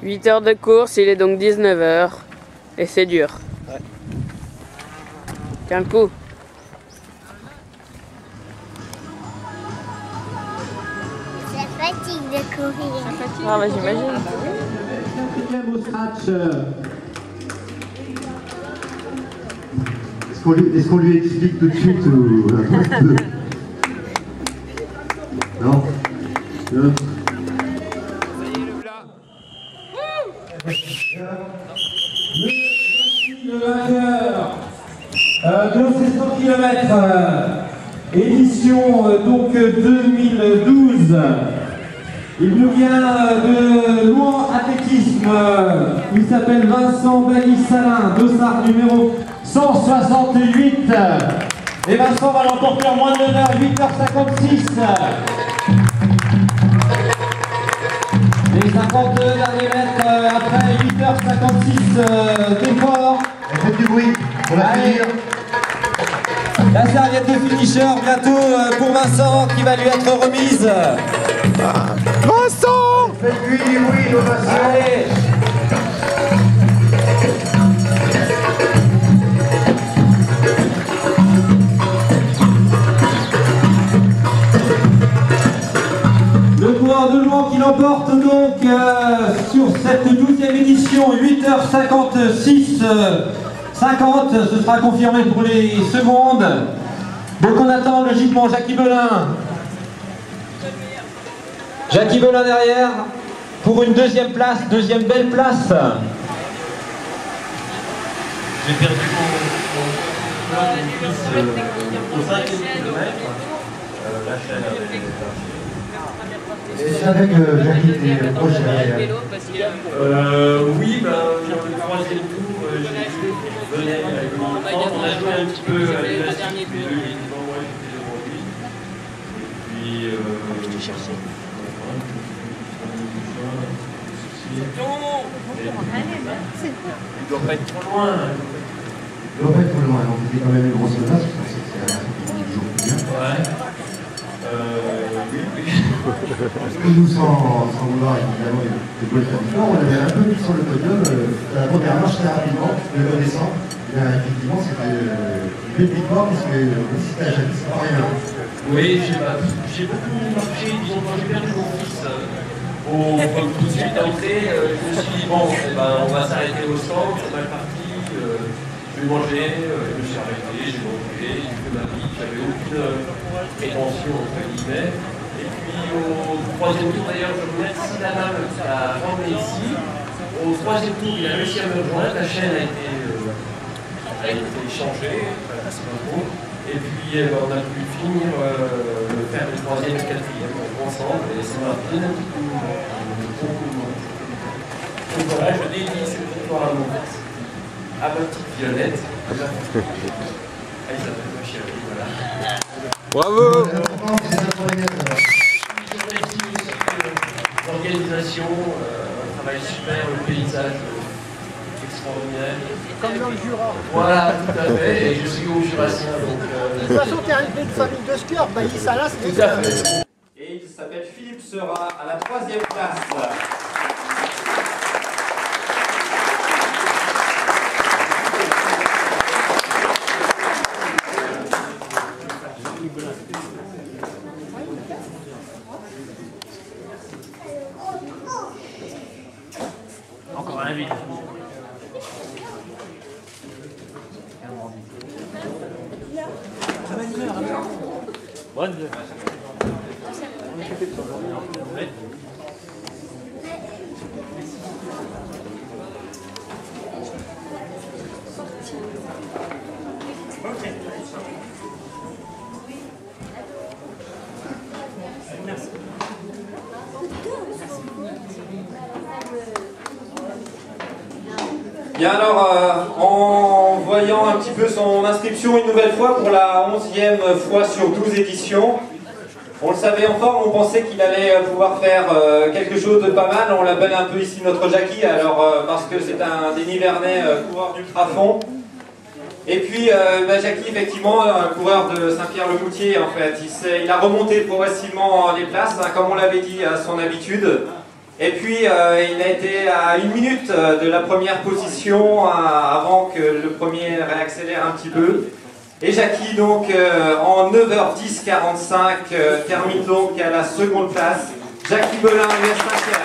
8 heures de course, il est donc 19 heures. Et c'est dur. Ouais. Tiens le coup. Ça fatigue de courir. Ah bah j'imagine. Au scratch. Est-ce qu'on lui explique tout de suite ou... Non. Le vainqueur de ces 100 km, édition donc 2012. Il nous vient de Louan Athlétisme. Il s'appelle Vincent Bailly-Salin, dossard numéro 168. Et Vincent va l'emporter en moins de 1 heure, 8h56. Les 52 derniers mètres après 8h56 d'effort. Faites du bruit pour la finir. La serviette de finisher bientôt pour Vincent qui va lui être remise. Vincent! Faites-lui du bruit, l'ovation. Allez. Le coureur de Louan qui l'emporte donc sur cette 12e édition, 8h56 50, ce sera confirmé pour les secondes. Donc on attend logiquement Jackie Belin. Jackie Belin derrière pour une deuxième place, deuxième belle place. J'ai perdu au 5e kilomètre. La chaîne avait... Et je savais que Jackie était proche derrière. Oui, ben, le 3e tour, j'ai venais avec mon enfant, on a joué un petit peu à l'élastique, il était devant moi, j'étais devant lui. Et puis... je t'ai cherché. Il doit pas être trop loin. Il doit pas être trop loin, donc c'était quand même une grosse menace, je pensais que c'est la qui toujours bien. Ouais. Oui. Parce que nous, sans vouloir évidemment de quoi le faire différent, on avait un peu mis sur le podium, la première marche très rapidement, le redescend. Effectivement, c'était une belle victoire, parce que si t'as Jackie, c'est pas rien. Oui, j'ai beaucoup marché, disons, quand j'ai perdu mon fils, tout de suite d'entrée, je me suis dit, bon, on va s'arrêter au centre, c'est mal parti, je vais manger, je me suis arrêté, j'ai mangé, j'ai fait ma vie, j'avais aucune prétention, entre guillemets. Et puis au 3e tour, d'ailleurs, je me remercie la dame qui a ramené ici. Au 3e tour, il a réussi à me rejoindre, la chaîne a été changée, c'est pas beau. Et puis on a pu finir faire le 3e et le 4e ensemble, et c'est Martine. Donc voilà, je dédie cette victoire à mon fils, à ma petite Violette. Elle s'appelle ma chérie, voilà. Bravo! Je remercie aussi l'organisation, un travail super, le paysage extraordinaire. Comme dans le Jura. Voilà, tout à fait, et je suis au Jurassien, donc... De toute façon, t'es arrivé de famille de skieurs, Bailly-Salin, c'est tout à fait. Et il s'appelle Philippe Sera à la 3e place. Encore un vide. Bonne. Bien alors, en voyant un petit peu son inscription une nouvelle fois pour la 11e fois sur 12 éditions, on le savait en forme, on pensait qu'il allait pouvoir faire quelque chose de pas mal. On l'appelle un peu ici notre Jackie, alors parce que c'est un des Nivernais coureur d'ultrafond. Et puis Jackie, effectivement, un coureur de Saint-Pierre-le-Moutier, en fait, il a remonté progressivement les places, hein, comme on l'avait dit à son habitude. Et puis il a été à 1 minute de la première position avant que le premier réaccélère un petit peu. Et Jackie donc en 9h10:45 termine donc à la seconde place. Jackie Belin, US Saint-Pierre.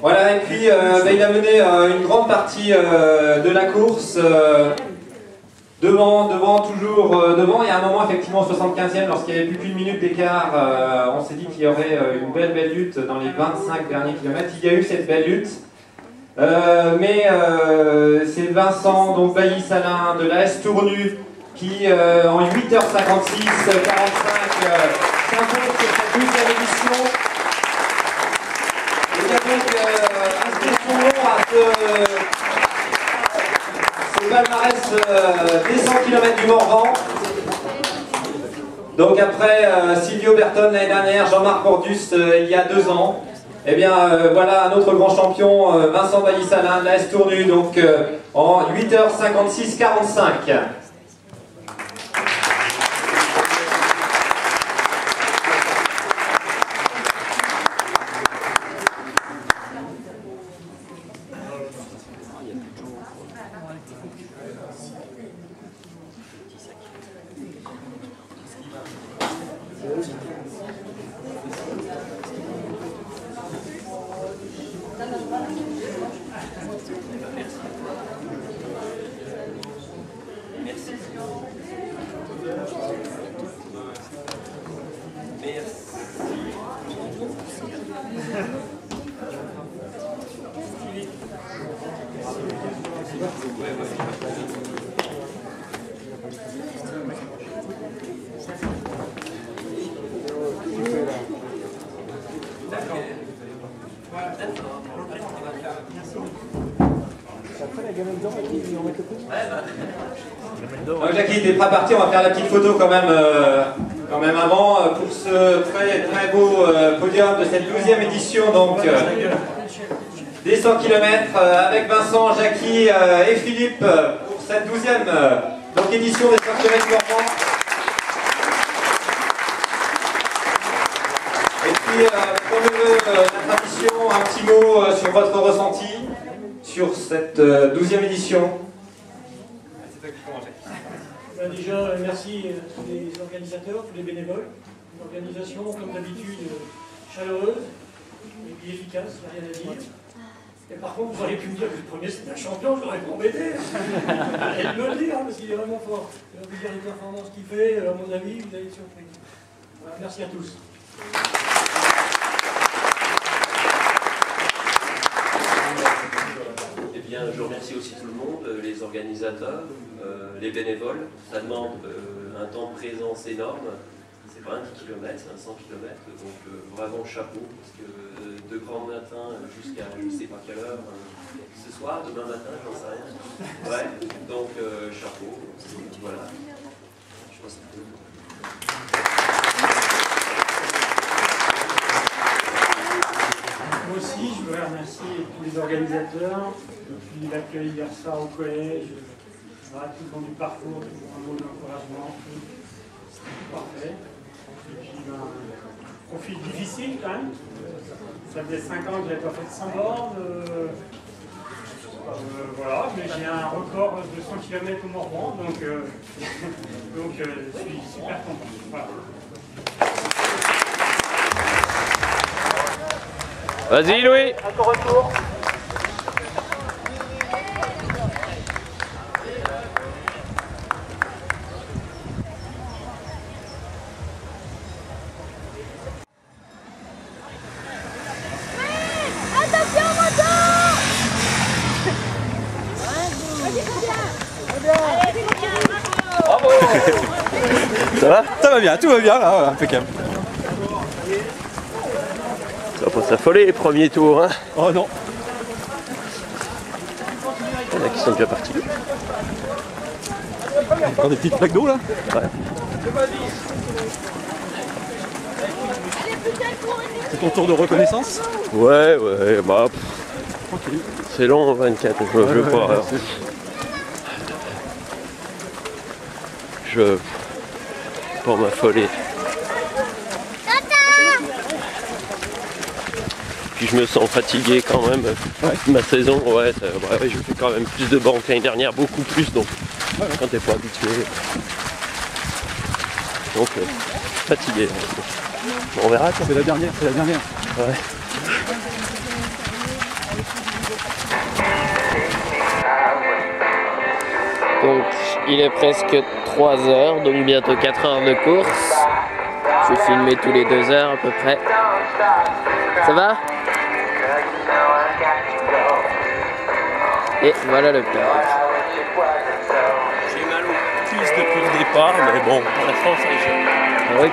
Voilà, et puis il a mené une grande partie de la course devant, toujours devant. Il y a un moment, effectivement, au 75e, lorsqu'il n'y avait plus qu'une minute d'écart, on s'est dit qu'il y aurait une belle lutte dans les 25 derniers kilomètres. Il y a eu cette belle lutte. Mais c'est Vincent, donc Bailly-Salin de l'AS Tournu, qui en 8h56, 45 s'impose sur cette 12e édition. Il a donc inscrit son nom à ce palmarès des 100 km du Morvan. Donc après Silvio Berton l'année dernière, Jean-Marc Bordus il y a 2 ans. Eh bien voilà un autre grand champion, Vincent Bailly-Salin de l'AS Tournu, donc en 8h56 45. Jackie était pas parti, on va faire la petite photo quand même avant pour ce très beau podium de cette 12e édition donc des 100 km avec Vincent, Jackie et Philippe pour cette 12e donc édition des 100 km Morvan. Et puis pour la tradition, un petit mot sur votre ressenti sur cette 12e édition. Déjà, merci à tous les organisateurs, tous les bénévoles. Une organisation, comme d'habitude, chaleureuse et puis efficace, rien à dire. Et par contre, vous auriez pu me dire que le premier c'était un champion, j'aurais pu m'embêter. Et de me le dire, parce qu'il est vraiment fort. Et on peut dire les performances qu'il fait, à mon avis, vous allez être surpris. Voilà, merci à tous. Eh bien, je remercie aussi tout le monde, les organisateurs, les bénévoles. Ça demande un temps de présence énorme. C'est pas un 10 km, c'est un 100 km. Donc vraiment chapeau, parce que de grand matin jusqu'à je ne sais pas quelle heure, ce soir, demain matin, j'en sais rien. Ouais, donc chapeau. Voilà. Je pense que Moi aussi, je voudrais remercier tous les organisateurs, depuis l'accueil hier soir au collège, tout le long du parcours, toujours un mot d'encouragement, c'était parfait. Et puis, profil difficile quand même. Ça faisait 5 ans que je n'avais pas fait de 100 bornes. Voilà, mais j'ai un record de 100 km au Morvan, donc je suis super content. Voilà. Vas-y Louis. Encore retour. Ça va? Ça va bien, tout va bien là, impeccable. Ça va pas s'affoler les premiers tours, hein. Oh non. Il y en a qui sont déjà partis. Encore des petites plaques d'eau là? Ouais. C'est ton tour de reconnaissance? Ouais, bah. Tranquille. C'est long, 24, je veux pas. Alors. Je. Pour m'affoler. Puis je me sens fatigué quand même. Ma saison, ouais, je fais quand même plus de banques l'année dernière, beaucoup plus, donc quand t'es pas habitué. Donc fatigué. Bon, on verra quoi. C'est la dernière, c'est la dernière. Ouais. Donc il est presque 3 heures, donc bientôt 4 heures de course. Je vais filmer tous les 2 heures à peu près. Ça va? Et voilà le père. J'ai mal aux cuisses depuis le départ, mais bon, pour l'instant ça gère. Ok.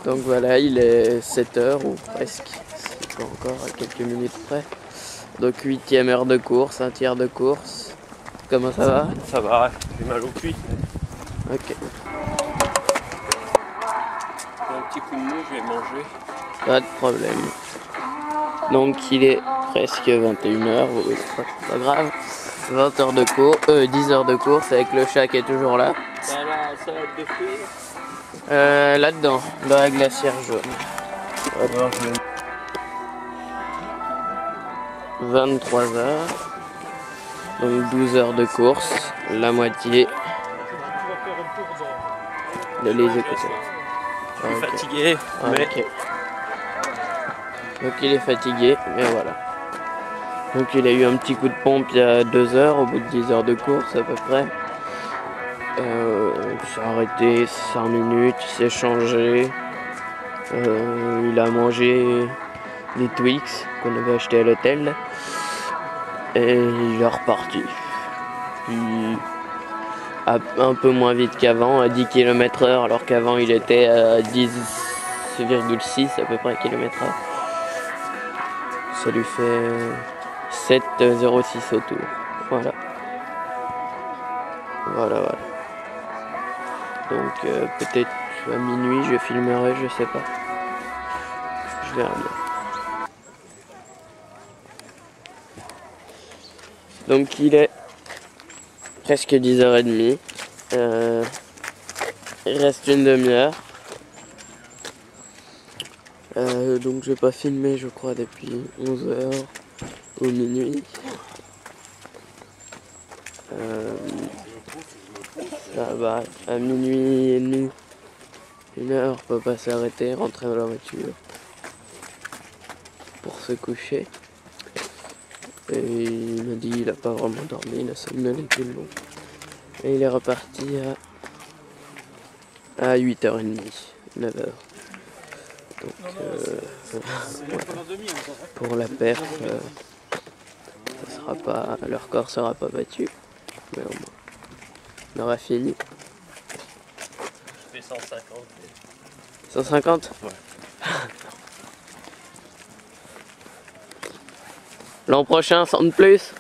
Donc voilà, il est 7 heures ou presque, c'est pas encore à quelques minutes près. Donc 8e heure de course, un tiers de course. Comment ça va? Ça va, j'ai mal aux cuisses. Ok. Un petit coup de mou, je vais manger. Pas de problème. Donc il est presque 21h, oui, c'est pas grave. 20 heures de course, 10 heures de course avec le chat qui est toujours là. Ça a la salade de fruits. Là-dedans, dans la glacière jaune. Alors, 23 heures. Donc 12 heures de course, la moitié de les écouteurs. je suis fatigué, mais Ok. Donc il est fatigué, mais voilà. Donc il a eu un petit coup de pompe il y a 2 heures, au bout de 10 heures de course à peu près. Il s'est arrêté 5 minutes, il s'est changé. Il a mangé des Twix qu'on avait acheté à l'hôtel. Et il est reparti. Puis un peu moins vite qu'avant, à 10 km/h, alors qu'avant il était à 10,6 à peu près km/h. Ça lui fait 7,06 au tour. Voilà. Voilà. Donc peut-être à minuit je filmerai, je sais pas. Je verrai bien. Donc il est presque 10h30. Il reste une demi-heure. Donc j'ai pas filmé je crois depuis 11h ou minuit. Ça va, à minuit et demi, 1h, papa s'est arrêté, rentrer dans la voiture pour se coucher. Et il m'a dit il a pas vraiment dormi, il a somnolé tout le long. Et il est reparti à 8h30, 9h. Donc pour la perf, ça sera pas, leur corps sera pas battu, mais au moins on aura fini. je fais 150. 150 ? Ouais. L'an prochain, 100 de plus.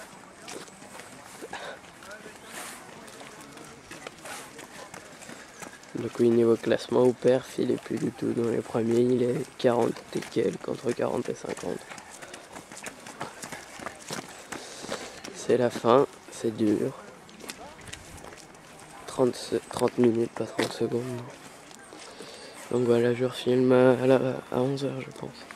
Du coup, niveau classement au perf, il est plus du tout dans les premiers, il est 40 et quelques, entre 40 et 50. C'est la fin, c'est dur. 30 minutes, pas 30 secondes. Donc voilà, je refilme à 11h, je pense.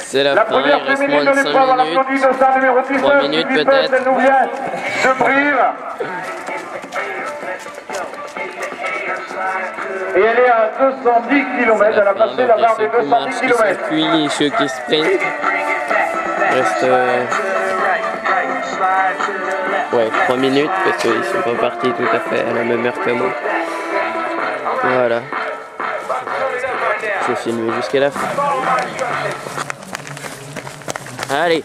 C'est la fin, il reste moins de 5 minutes. 3 minutes peut-être. Elle nous vient de Brive. Et elle est à 210 km, elle a passé la barre des 210 km. Puis ceux qui sprintent. Il reste ouais, 3 minutes parce qu'ils sont pas partis tout à fait à la même heure que moi. Voilà. Je filme jusqu'à la fin. Allez.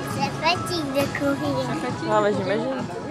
Ça fatigue de courir. Ah bah j'imagine.